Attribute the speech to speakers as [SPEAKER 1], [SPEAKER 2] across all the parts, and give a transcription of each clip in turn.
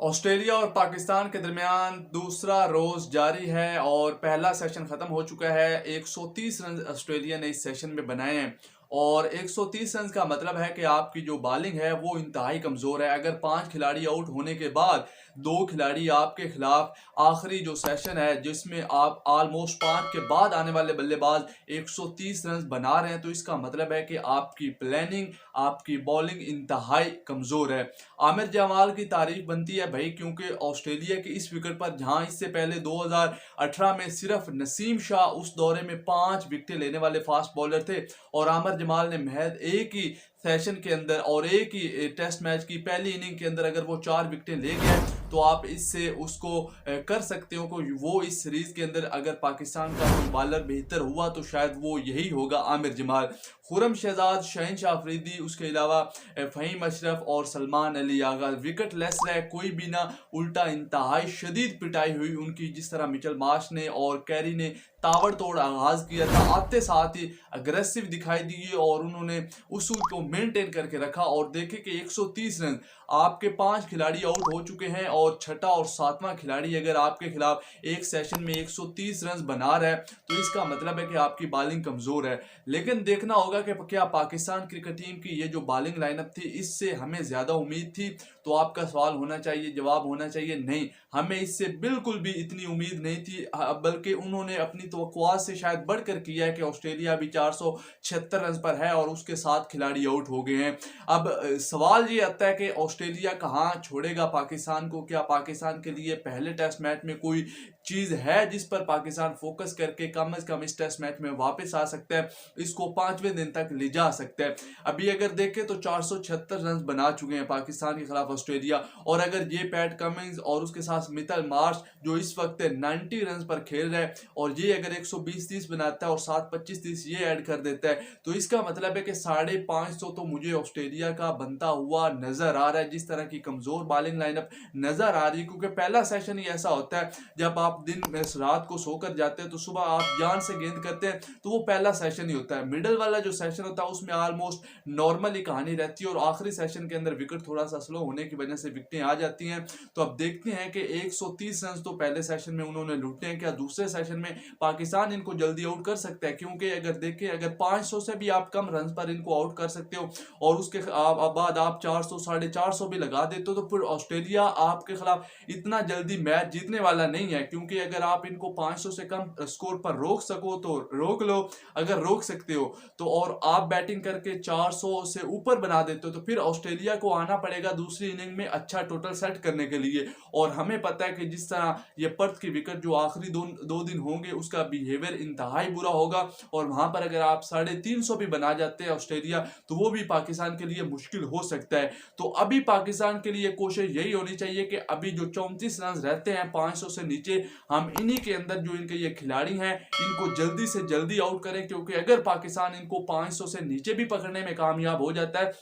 [SPEAKER 1] Australia और पाकिस्तान के दरमियान दूसरा रोज जारी है और पहला सेशन खत्म हो चुका है। 130 रन ऑस्ट्रेलिया ने इस सेशन में बनाए हैं और 130 रन का मतलब है कि आपकी जो बॉलिंग है वो इंतहाई कमजोर है। अगर 5 खिलाड़ी आउट होने के बाद 2 खिलाड़ी आपके खिलाफ आखिरी जो सेशन है जिसमें आप ऑलमोस्ट 5 के बाद आने वाले बल्लेबाज 130 रन बना रहे हैं, तो इसका मतलब है कि आपकी प्लानिंग, आपकी बॉलिंग इंतहाई कमजोर है। आमिर जमाल की तारीफ बनती है भाई, क्योंकि ऑस्ट्रेलिया के इस विकेट पर जहां इससे पहले 2018 में सिर्फ नसीम शाह उस दौरे में 5 विकेटें लेने वाले फास्ट बॉलर थे और आमिर जमाल ने महज एक ही सेशन के अंदर और एक ही टेस्ट मैच की पहली इनिंग के अंदर अगर वो 4 विकेटें ले गए तो आप इससे उसको कर सकते हो कि वो इस सीरीज के अंदर अगर पाकिस्तान का कोई बॉलर बेहतर हुआ तो शायद वो यही होगा, आमिर जमाल। खुरम शहजाद, शहनशाह अफरीदी, उसके अलावा फ़हीम अशरफ और सलमान अली आगा विकेट लेस रहे, कोई भी ना, उल्टा इंतहाई शदीद पिटाई हुई उनकी। जिस तरह मिचेल मार्श ने और कैरी ने ताबड़तोड़ आगाज किया था, आते साथ ही अग्रेसिव दिखाई दिए और उन्होंने उसूल को मेंटेन करके रखा। और देखे कि 130 रन, आपके 5 खिलाड़ी आउट हो चुके हैं और छठा और सातवां खिलाड़ी अगर आपके खिलाफ एक सेशन में 130 रन बना रहा है तो इसका मतलब है कि आपकी बॉलिंग कमजोर है। लेकिन देखना होगा कि क्या पाकिस्तान क्रिकेट टीम की ये जो बॉलिंग लाइनअप थी इससे हमें ज्यादा उम्मीद थी। तो आपका सवाल होना चाहिए, जवाब होना चाहिए नहीं, हमें इससे बिल्कुल भी इतनी उम्मीद नहीं थी, बल्कि उन्होंने अपनी तवक्कुआत से शायद बढ़कर किया है कि ऑस्ट्रेलिया भी 476 रन पर है और उसके 7 खिलाड़ी आउट हो गए हैं। अब सवाल ये आता है कि ऑस्ट्रेलिया कहां छोड़ेगा पाकिस्तान को। क्या पाकिस्तान के लिए पहले टेस्ट मैच में कोई चीज है जिस पर पाकिस्तान फोकस करके कम से कम इस टेस्ट मैच में वापस आ सकता है, इसको 5वें दिन तक ले जा सकता है। अभी अगर देखें तो 476 रन बना चुके हैं पाकिस्तान के खिलाफ ऑस्ट्रेलिया, और अगर ये पैट कमिंस और उसके साथ मिचेल मार्श जो इस वक्त 90 रन पर खेल रहा है और ये अगर 120-30 बनाता है और 7-25-30 ये ऐड कर देता है तो इसका मतलब है कि 550 तो मुझे ऑस्ट्रेलिया का बनता हुआ नजर आ रहा है। जिस तरह की कमजोर बॉलिंग लाइनअप नजर आ रही है, क्योंकि पहला सेशन ही ऐसा होता है जब आप दिन में रात को सोकर जाते हैं तो सुबह आप जान से गेंद करते हैं, तो वो पहला सेशन ही होता है। मिडल वाला जो सेशन होता है उसमें ऑलमोस्ट नॉर्मल ही कहानी रहती है और आखिरी सेशन के अंदर विकेट थोड़ा सा स्लो होने की वजह से विकेटें आ जाती हैं। तो अब देखते हैं कि 130 रन तो पहले सेशन में उन्होंने लूटे हैं, क्या दूसरे सेशन में पाकिस्तान इनको जल्दी आउट कर सकता है? क्योंकि अगर देखें, अगर 500 से भी आप कम रन पर इनको आउट कर सकते हो और उसके बाद आप 400 450 भी लगा देते हो तो फिर ऑस्ट्रेलिया आपके खिलाफ इतना जल्दी मैच जीतने वाला नहीं है। क्योंकि अगर आप इनको 500 से कम स्कोर पर रोक सको तो रोक लो, अगर रोक सकते हो तो, और आप बैटिंग करके 400 से ऊपर बना देते हो तो फिर ऑस्ट्रेलिया को आना पड़ेगा दूसरी इनिंग में अच्छा टोटल सेट करने के लिए। और हमें पता है कि जिस तरह ये पर्थ की विकेट जो आखिरी दो दिन होंगे उसका बिहेवियर इंतहाई बुरा होगा और वहां पर अगर आप 350 भी बना जाते हैं ऑस्ट्रेलिया तो वो भी पाकिस्तान के लिए मुश्किल हो सकता है। तो अभी पाकिस्तान के लिए कोशिश यही होनी चाहिए कि अभी जो 34 रन रहते हैं 500 से नीचे, हम इन्हीं के अंदर जो इनके ये खिलाड़ी हैं इनको जल्दी से जल्दी आउट करें। क्योंकि अगर पाकिस्तान इनको 500 से नीचे भी पकड़ने में कामयाब हो जाता है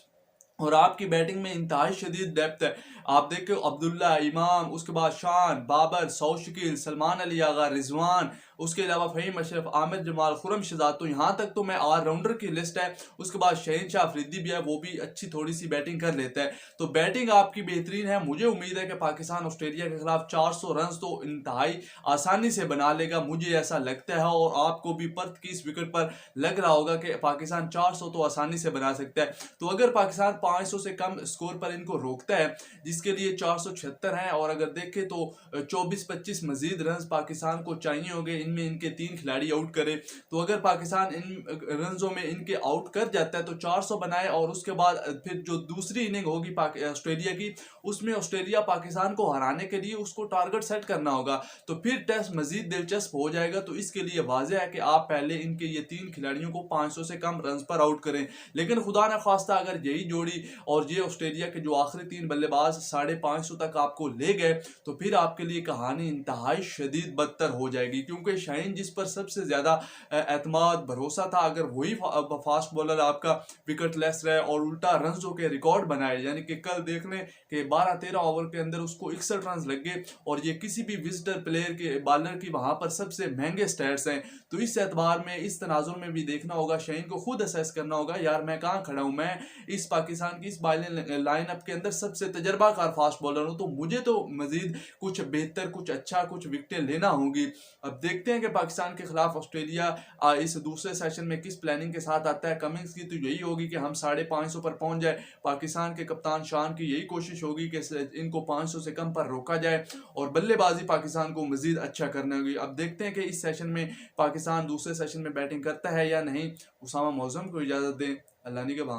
[SPEAKER 1] और आपकी बैटिंग में इंतहाई शदीद डेप्थ है, आप देखो अब्दुल्ला, इमाम, उसके बाद शान, बाबर, शकील, सलमान अली आगा, रिजवान, उसके अलावा फ़हीम अशरफ, आमिर जमाल, खुरम शहजाद, तो यहाँ तक तो मैं ऑलराउंडर की लिस्ट है। उसके बाद शहनशाह अफरीदी भी है, वो भी अच्छी थोड़ी सी बैटिंग कर लेता है। तो बैटिंग आपकी बेहतरीन है, मुझे उम्मीद है कि पाकिस्तान ऑस्ट्रेलिया के खिलाफ 400 रन तो इंतहाई आसानी से बना लेगा, मुझे ऐसा लगता है। और आपको भी पर्थ की इस विकेट पर लग रहा होगा कि पाकिस्तान 400 तो आसानी से बना सकता है। तो अगर पाकिस्तान 500 से कम स्कोर पर इनको रोकता है, जिसके लिए 476 है, और अगर देखें तो 24-25 मजीद रन पाकिस्तान को चाहिए होंगे, इनमें इनके 3 खिलाड़ी आउट करे, तो अगर पाकिस्तान इन रनों में इनके आउट कर जाता है तो 400 बनाए और उसके बाद फिर जो दूसरी इनिंग होगी ऑस्ट्रेलिया की, उसमें ऑस्ट्रेलिया पाकिस्तान को हराने के लिए उसको टारगेट सेट करना होगा, तो फिर टेस्ट मजीद दिलचस्प हो जाएगा। तो इसके लिए वाजह है कि आप पहले इनके ये 3 खिलाड़ियों को 500 से कम रन पर आउट करें। लेकिन खुदा न खास्ता अगर यही जोड़ी और ये ऑस्ट्रेलिया के जो आखिरी 3 बल्लेबाज 550 तक आपको ले गए तो फिर आपके लिए कहानी इंतहाई शदीद बदतर हो जाएगी। क्योंकि शाहीन जिस पर सबसे ज़्यादा एतमाद भरोसा था, अगर वही फास्ट बॉलर आपका विकेट लेस रहे और उल्टा रनों के रिकॉर्ड बनाए, यानी कि कल देख लें कि 12-13 ओवर के अंदर उसको 61 रन लग गए और ये किसी भी विजिटर प्लेयर के बॉलर की वहां पर सबसे महंगे स्टैट्स हैं। तो इस एतबार में, इस तनाजुर में भी देखना होगा, शाहीन को खुद असेस करना होगा, यार मैं कहाँ खड़ा हूँ, मैं इस पाकिस्तान की इस लाइनअप के अंदर सबसे तजर्बाकार फास्ट बॉलर हूँ, तो मुझे तो मजीद कुछ बेहतर, कुछ अच्छा, कुछ विकेटें लेना होंगी। अब देखते हैं कि पाकिस्तान के खिलाफ ऑस्ट्रेलिया इस दूसरे सेशन में किस प्लानिंग के साथ आता है। कमिंस की तो यही होगी कि हम 550 पर पहुंच जाए। पाकिस्तान के कप्तान शान की यही कोशिश होगी कि इनको 500 से कम पर रोका जाए और बल्लेबाजी पाकिस्तान को मजीद अच्छा करनी होगी। अब देखते हैं कि इस सेशन में पाकिस्तान दूसरे सेशन में बैटिंग करता है या नहीं। उसामा मौजम को इजाजत दें, अल्लाह निगहबान।